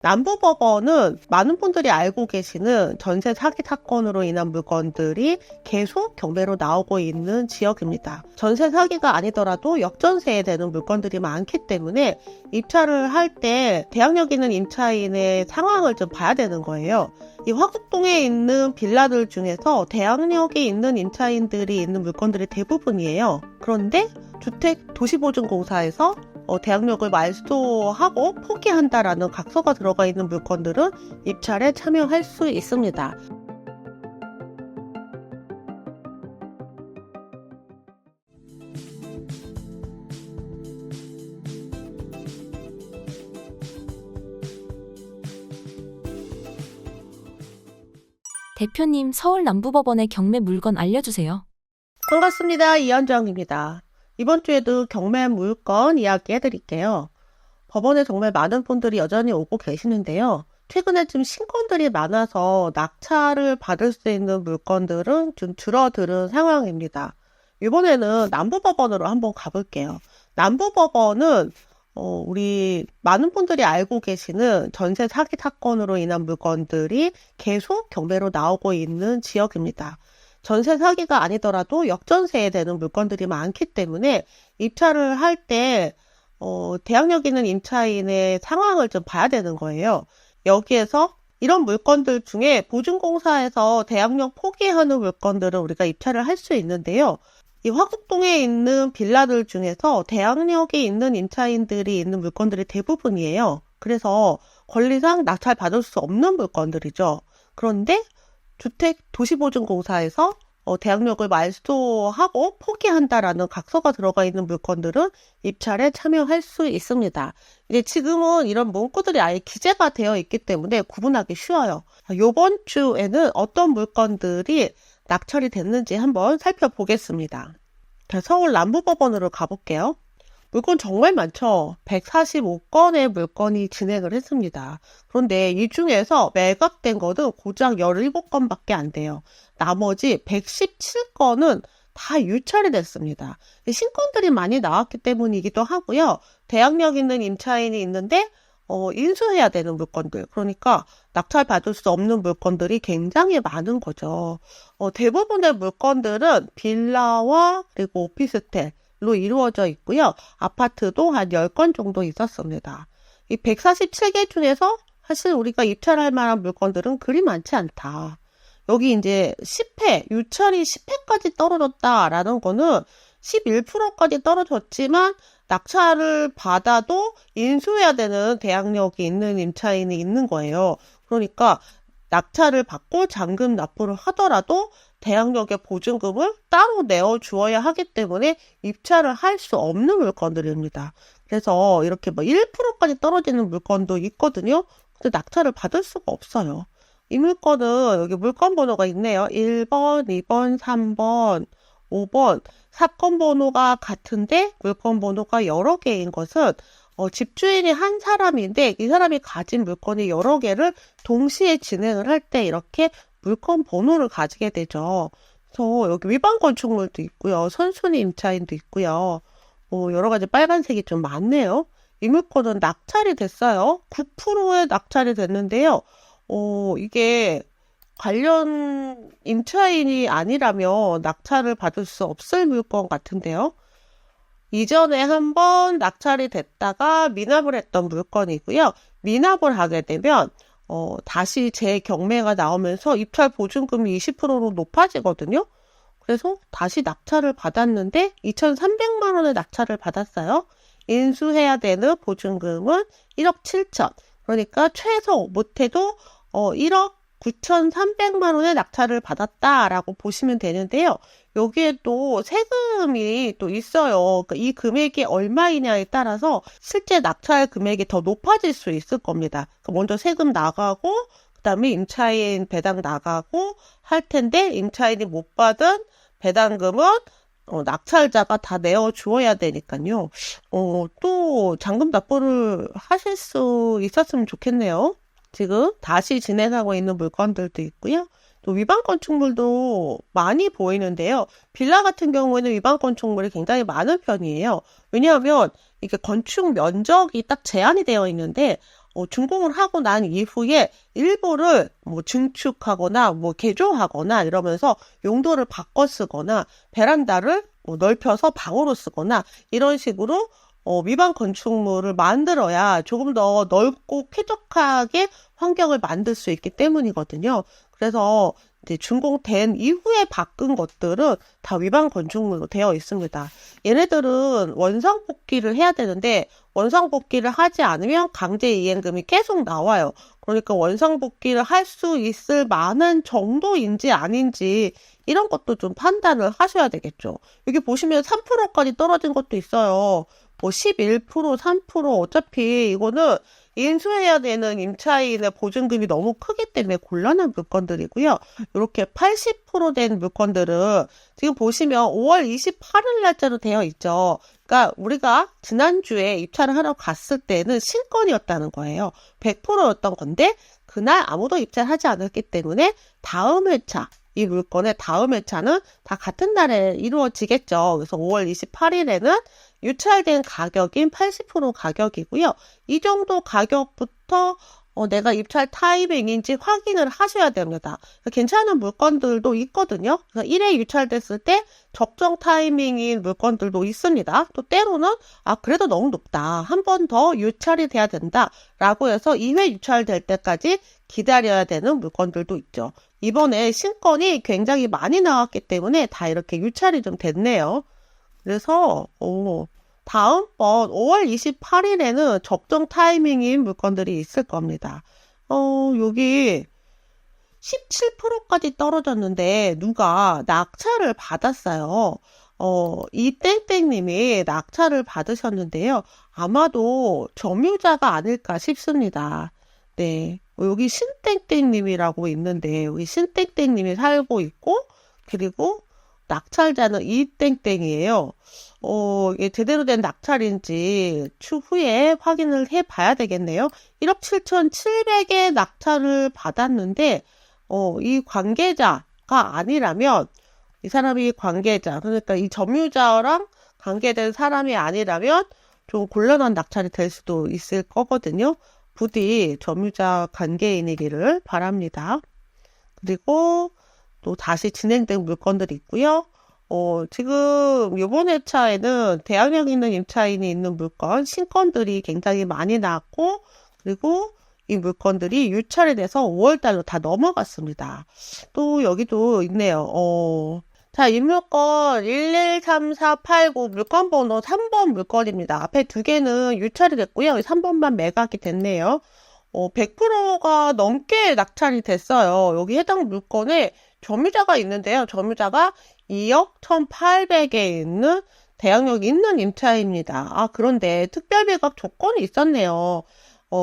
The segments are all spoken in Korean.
남부법원은 많은 분들이 알고 계시는 전세 사기 사건으로 인한 물건들이 계속 경매로 나오고 있는 지역입니다. 전세 사기가 아니더라도 역전세에 되는 물건들이 많기 때문에 입찰을 할 때 대항력 있는 임차인의 상황을 좀 봐야 되는 거예요. 이 화곡동에 있는 빌라들 중에서 대항력이 있는 임차인들이 있는 물건들이 대부분이에요. 그런데 주택도시보증공사에서 대항력을 말소하고 포기한다라는 각서가 들어가 있는 물건들은 입찰에 참여할 수 있습니다. 대표님, 서울 남부법원의 경매 물건 알려주세요. 반갑습니다. 이현정입니다. 이번 주에도 경매 물건 이야기해드릴게요. 법원에 정말 많은 분들이 여전히 오고 계시는데요. 최근에 좀 신건들이 많아서 낙찰을 받을 수 있는 물건들은 좀 줄어드는 상황입니다. 이번에는 남부법원으로 한번 가볼게요. 남부법원은 우리 많은 분들이 알고 계시는 전세 사기 사건으로 인한 물건들이 계속 경매로 나오고 있는 지역입니다. 전세 사기가 아니더라도 역전세에 되는 물건들이 많기 때문에 입찰을 할 때 대항력 있는 임차인의 상황을 좀 봐야 되는 거예요. 여기에서 이런 물건들 중에 보증공사에서 대항력 포기하는 물건들은 우리가 입찰을 할 수 있는데요. 이 화곡동에 있는 빌라들 중에서 대항력이 있는 임차인들이 있는 물건들이 대부분이에요. 그래서 권리상 낙찰 받을 수 없는 물건들이죠. 그런데 주택도시보증공사에서 대항력을 말소하고 포기한다라는 각서가 들어가 있는 물건들은 입찰에 참여할 수 있습니다. 이제 지금은 이런 문구들이 아예 기재가 되어 있기 때문에 구분하기 쉬워요. 이번 주에는 어떤 물건들이 낙찰이 됐는지 한번 살펴보겠습니다. 서울 남부법원으로 가볼게요. 물건 정말 많죠. 145건의 물건이 진행을 했습니다. 그런데 이 중에서 매각된 거는 고작 17건밖에 안 돼요. 나머지 117건은 다 유찰이 됐습니다. 신건들이 많이 나왔기 때문이기도 하고요. 대항력 있는 임차인이 있는데 인수해야 되는 물건들, 그러니까 낙찰 받을 수 없는 물건들이 굉장히 많은 거죠. 대부분의 물건들은 빌라와 그리고 오피스텔로 이루어져 있고요. 아파트도 한 10건 정도 있었습니다. 이 147개 중에서 사실 우리가 입찰할 만한 물건들은 그리 많지 않다. 여기 이제 10회, 유찰이 10회까지 떨어졌다라는 거는 11%까지 떨어졌지만 낙찰을 받아도 인수해야 되는 대항력이 있는 임차인이 있는 거예요. 그러니까 낙찰을 받고 잔금 납부를 하더라도 대항력의 보증금을 따로 내어주어야 하기 때문에 입찰을 할 수 없는 물건들입니다. 그래서 이렇게 1%까지 떨어지는 물건도 있거든요. 근데 낙찰을 받을 수가 없어요. 이 물건은 여기 물건 번호가 있네요. 1번, 2번, 3번, 5번. 사건 번호가 같은데 물건 번호가 여러 개인 것은 집주인이 한 사람인데 이 사람이 가진 물건이 여러 개를 동시에 진행을 할 때 이렇게 물건 번호를 가지게 되죠. 그래서 여기 위반 건축물도 있고요. 선순위 임차인도 있고요. 여러 가지 빨간색이 좀 많네요. 이 물건은 낙찰이 됐어요. 9%의 낙찰이 됐는데요. 이게 관련 임차인이 아니라면 낙찰을 받을 수 없을 물건 같은데요. 이전에 한번 낙찰이 됐다가 미납을 했던 물건이고요. 미납을 하게 되면 다시 재경매가 나오면서 입찰 보증금이 20%로 높아지거든요. 그래서 다시 낙찰을 받았는데 2,300만 원의 낙찰을 받았어요. 인수해야 되는 보증금은 1억 7천. 그러니까 최소 못해도 1억 9,300만 원의 낙찰을 받았다라고 보시면 되는데요. 여기에 또 세금이 또 있어요. 그러니까 이 금액이 얼마이냐에 따라서 실제 낙찰 금액이 더 높아질 수 있을 겁니다. 먼저 세금 나가고 그다음에 임차인 배당 나가고 할 텐데 임차인이 못 받은 배당금은 낙찰자가 다 내어주어야 되니까요. 또 잔금 납부를 하실 수 있었으면 좋겠네요. 지금 다시 진행하고 있는 물건들도 있고요. 또 위반 건축물도 많이 보이는데요. 빌라 같은 경우에는 위반 건축물이 굉장히 많은 편이에요. 왜냐하면 이게 건축 면적이 딱 제한이 되어 있는데 준공을 하고 난 이후에 일부를 뭐 증축하거나 뭐 개조하거나 이러면서 용도를 바꿔 쓰거나 베란다를 뭐 넓혀서 방으로 쓰거나 이런 식으로 위반 건축물을 만들어야 조금 더 넓고 쾌적하게 환경을 만들 수 있기 때문이거든요. 그래서 이제 준공된 이후에 바꾼 것들은 다 위반 건축물로 되어 있습니다. 얘네들은 원상복귀를 해야 되는데 원상복귀를 하지 않으면 강제이행금이 계속 나와요. 그러니까 원상복귀를 할 수 있을 만한 정도인지 아닌지 이런 것도 좀 판단을 하셔야 되겠죠. 여기 보시면 3%까지 떨어진 것도 있어요. 뭐 11%, 3% 어차피 이거는 인수해야 되는 임차인의 보증금이 너무 크기 때문에 곤란한 물건들이고요. 이렇게 80%된 물건들은 지금 보시면 5월 28일 날짜로 되어 있죠. 그러니까 우리가 지난주에 입찰을 하러 갔을 때는 신건이었다는 거예요. 100%였던 건데 그날 아무도 입찰하지 않았기 때문에 다음 회차 이 물건의 다음 회차는 다 같은 날에 이루어지겠죠. 그래서 5월 28일에는 유찰된 가격인 80% 가격이고요. 이 정도 가격부터 내가 입찰 타이밍인지 확인을 하셔야 됩니다. 괜찮은 물건들도 있거든요. 그래서 1회 유찰됐을 때 적정 타이밍인 물건들도 있습니다. 또 때로는 그래도 너무 높다. 한 번 더 유찰이 돼야 된다. 라고 해서 2회 유찰될 때까지 기다려야 되는 물건들도 있죠. 이번에 신건이 굉장히 많이 나왔기 때문에 다 이렇게 유찰이 좀 됐네요. 그래서 다음번 5월 28일에는 적정 타이밍인 물건들이 있을 겁니다. 여기 17%까지 떨어졌는데 누가 낙찰을 받았어요. 이 땡땡님이 낙찰을 받으셨는데요. 아마도 점유자가 아닐까 싶습니다. 네, 여기 신땡땡님이라고 있는데 여기 신땡땡님이 살고 있고 그리고 낙찰자는 이땡땡이에요. 이게 제대로 된 낙찰인지 추후에 확인을 해봐야 되겠네요. 1억 7,700의 낙찰을 받았는데 이 관계자가 아니라면 이 사람이 관계자 그러니까 이 점유자랑 관계된 사람이 아니라면 좀 곤란한 낙찰이 될 수도 있을 거거든요. 부디 점유자 관계인이기를 바랍니다. 그리고 또 다시 진행된 물건들이 있고요. 지금 이번 회차에는 대항력 있는 임차인이 있는 물건, 신건들이 굉장히 많이 나왔고, 그리고 이 물건들이 유찰이 돼서 5월달로 다 넘어갔습니다. 또 여기도 있네요. 자, 이 물건 113489 물건 번호 3번 물건입니다. 앞에 두 개는 유찰이 됐고요. 3번만 매각이 됐네요. 100%가 넘게 낙찰이 됐어요. 여기 해당 물건에 점유자가 있는데요. 점유자가 2억 1,800에 있는 대항력 있는 임차입니다. 그런데 특별매각 조건이 있었네요.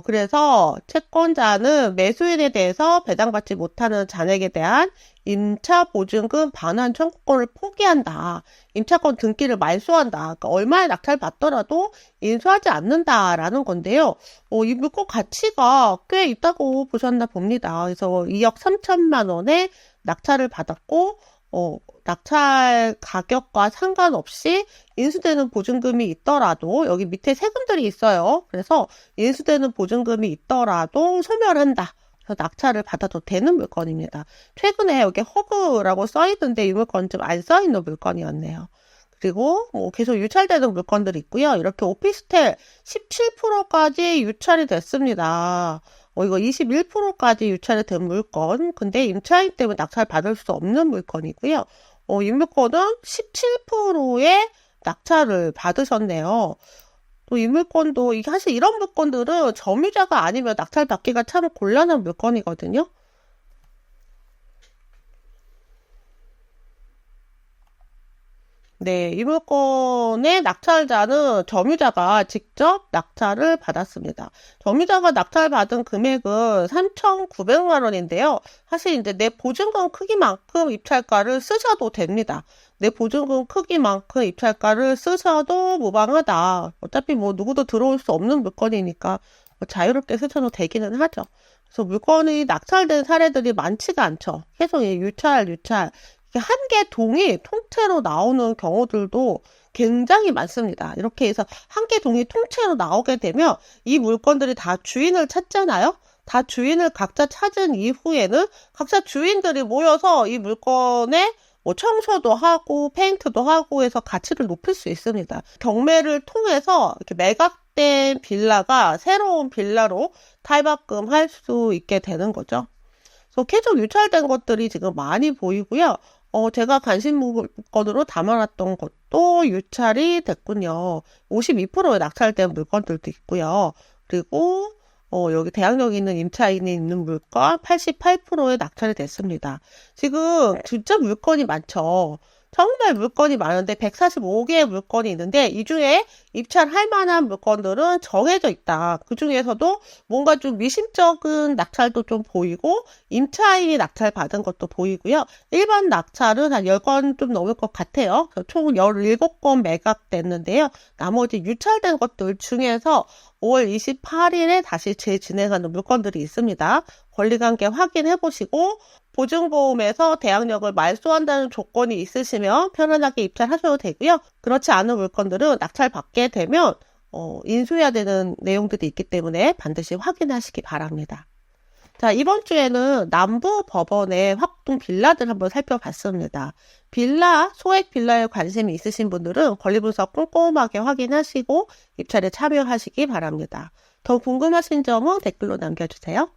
그래서 채권자는 매수인에 대해서 배당받지 못하는 잔액에 대한 임차보증금 반환 청구권을 포기한다. 임차권 등기를 말소한다. 그러니까 얼마에 낙찰받더라도 인수하지 않는다라는 건데요. 이 물건 가치가 꽤 있다고 보셨나 봅니다. 그래서 2억 3천만 원에 낙찰을 받았고 낙찰 가격과 상관없이 인수되는 보증금이 있더라도 여기 밑에 세금들이 있어요. 그래서 인수되는 보증금이 있더라도 소멸한다. 그래서 낙찰을 받아도 되는 물건입니다. 최근에 여기 허브라고 써있는데 이 물건 좀 안 써있는 물건이었네요. 그리고 계속 유찰되는 물건들이 있고요. 이렇게 오피스텔 17%까지 유찰이 됐습니다. 이거 21%까지 유찰이 된 물건. 근데 임차인 때문에 낙찰 받을 수 없는 물건이고요. 이 물건은 17%의 낙찰을 받으셨네요. 또 이 물건도, 사실 이런 물건들은 점유자가 아니면 낙찰 받기가 참 곤란한 물건이거든요. 네, 이 물건의 낙찰자는 점유자가 직접 낙찰을 받았습니다. 점유자가 낙찰받은 금액은 3,900만 원인데요. 사실 이제 내 보증금 크기만큼 입찰가를 쓰셔도 됩니다. 내 보증금 크기만큼 입찰가를 쓰셔도 무방하다. 어차피 누구도 들어올 수 없는 물건이니까 자유롭게 쓰셔도 되기는 하죠. 그래서 물건이 낙찰된 사례들이 많지가 않죠. 계속 유찰. 한 개 동이 통째로 나오는 경우들도 굉장히 많습니다. 이렇게 해서 한 개 동이 통째로 나오게 되면 이 물건들이 다 주인을 찾잖아요. 다 주인을 각자 찾은 이후에는 각자 주인들이 모여서 이 물건에 뭐 청소도 하고 페인트도 하고 해서 가치를 높일 수 있습니다. 경매를 통해서 이렇게 매각된 빌라가 새로운 빌라로 탈바꿈할 수 있게 되는 거죠. 그래서 계속 유찰된 것들이 지금 많이 보이고요. 제가 관심 물건으로 담아놨던 것도 유찰이 됐군요. 52%의 낙찰된 물건들도 있고요. 그리고 여기 대학역에 있는 임차인이 있는 물건 88%의 낙찰이 됐습니다. 지금 진짜 물건이 많죠. 정말 물건이 많은데 145개의 물건이 있는데 이 중에 입찰할 만한 물건들은 정해져 있다. 그 중에서도 뭔가 좀 미심쩍은 낙찰도 좀 보이고 임차인이 낙찰 받은 것도 보이고요. 일반 낙찰은 한 10건 좀 넘을 것 같아요. 총 17건 매각됐는데요. 나머지 유찰된 것들 중에서 5월 28일에 다시 재진행하는 물건들이 있습니다. 권리관계 확인해 보시고 보증보험에서 대항력을 말소한다는 조건이 있으시면 편안하게 입찰하셔도 되고요. 그렇지 않은 물건들은 낙찰받게 되면 인수해야 되는 내용들이 있기 때문에 반드시 확인하시기 바랍니다. 자, 이번 주에는 남부법원의 확동 빌라들 한번 살펴봤습니다. 소액 빌라에 관심이 있으신 분들은 권리분석 꼼꼼하게 확인하시고 입찰에 참여하시기 바랍니다. 더 궁금하신 점은 댓글로 남겨주세요.